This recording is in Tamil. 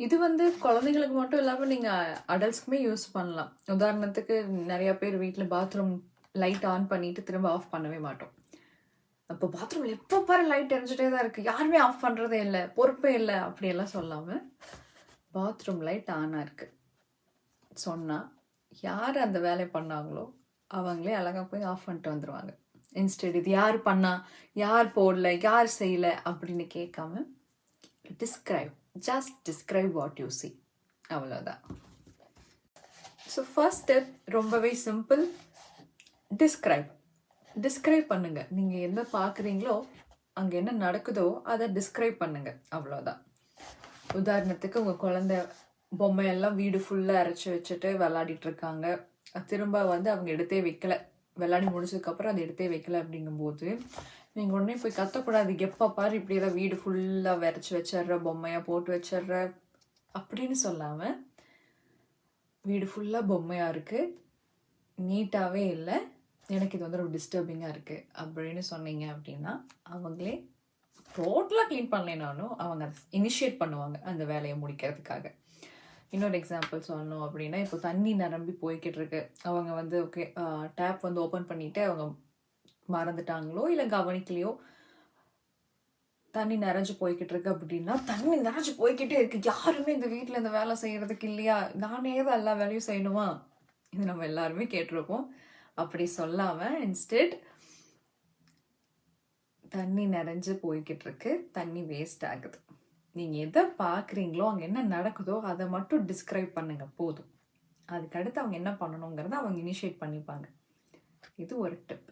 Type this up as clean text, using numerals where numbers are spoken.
இது வந்து குழந்தைங்களுக்கு மட்டும் இல்லாமல் நீங்கள் அடல்ட்ஸ்க்குமே யூஸ் பண்ணலாம். உதாரணத்துக்கு நிறைய பேர் வீட்டில் பாத்ரூம் லைட் ஆன் பண்ணிட்டு திரும்ப ஆஃப் பண்ணவே மாட்டோம். அப்போ பாத்ரூமில் எப்போ பாரு லைட் எரிஞ்சிட்டே தான் இருக்குது, யாருமே ஆஃப் பண்ணுறதே இல்லை, பொறுப்பே இல்லை அப்படியெல்லாம் சொல்லாமல் பாத்ரூம் லைட் ஆனாக இருக்குது சொன்னால் யார் அந்த வேலையை பண்ணாங்களோ அவங்களே அழகாக போய் ஆஃப் பண்ணிட்டு வந்துடுவாங்க. இன்ஸ்டெட் இது யார் பண்ணா, யார் போடல, யார் செய்யலை அப்படின்னு கேட்காம describe, just describe what you see, அவ்வளோதான். ஸோ ஃபர்ஸ்ட் ஸ்டெப் ரொம்பவே சிம்பிள். டிஸ்கிரைப் பண்ணுங்க. நீங்கள் என்ன பார்க்குறீங்களோ அங்கே என்ன நடக்குதோ அதை டிஸ்கிரைப் பண்ணுங்க, அவ்வளோதான். உதாரணத்துக்கு உங்கள் குழந்தை பொம்மையெல்லாம் வீடு ஃபுல்லாக அரைச்சி வச்சுட்டு விளாடிட்டு இருக்காங்க, திரும்ப வந்து அவங்க எடுத்தே வைக்கல, விளையாடி முடிச்சதுக்கப்புறம் அதை எடுத்தே வைக்கல அப்படிங்கும்போது நீங்கள் உடனே போய் கத்தக்கூடாது, எப்போ பாரு இப்படி தான் வீடு ஃபுல்லாக விரைச்சி வச்சிட்ற, பொம்மையாக போட்டு வச்சிட்ற அப்படின்னு சொல்லாமல் வீடு ஃபுல்லாக பொம்மையாக இருக்குது, நீட்டாகவே இல்லை, எனக்கு இது வந்து ரொம்ப டிஸ்டர்பிங்காக இருக்குது அப்படின்னு சொன்னீங்க அப்படின்னா அவங்களே டோட்டலாக க்ளீன் பண்ணலைனாலும் அவங்க அதை இனிஷியேட் பண்ணுவாங்க அந்த வேலையை முடிக்கிறதுக்காக. இன்னொரு எக்ஸாம்பிள் சொல்லணும் அப்படின்னா, இப்போ தண்ணி நிரம்பி போய்கிட்டு இருக்கு, அவங்க வந்து ஓகே டேப் வந்து ஓப்பன் பண்ணிவிட்டு அவங்க மறந்துட்டாங்களோ இல்லை கவனிக்கலையோ, தண்ணி நிறைஞ்சு போய்கிட்டு இருக்கு அப்படின்னா, தண்ணி நிறைஞ்சு போய்கிட்டே இருக்கு, யாருமே இந்த வீட்டில் இந்த வேலை செய்யறதுக்கு இல்லையா, நானே தான் எல்லா வேலையும் செய்யணுமா, இது நம்ம எல்லாருமே கேட்டிருப்போம். அப்படி சொல்லாமல் இன்ஸ்டெட் தண்ணி நிறைஞ்சு போய்கிட்டு இருக்கு, தண்ணி வேஸ்ட் ஆகுது, நீங்கள் எதை பார்க்குறீங்களோ அங்கே என்ன நடக்குதோ அதை மட்டும் டிஸ்கிரைப் பண்ணுங்க போதும். அதுக்கடுத்து அவங்க என்ன பண்ணணுங்கிறத அவங்க இனிஷியேட் பண்ணிப்பாங்க. இது ஒரு டிப்.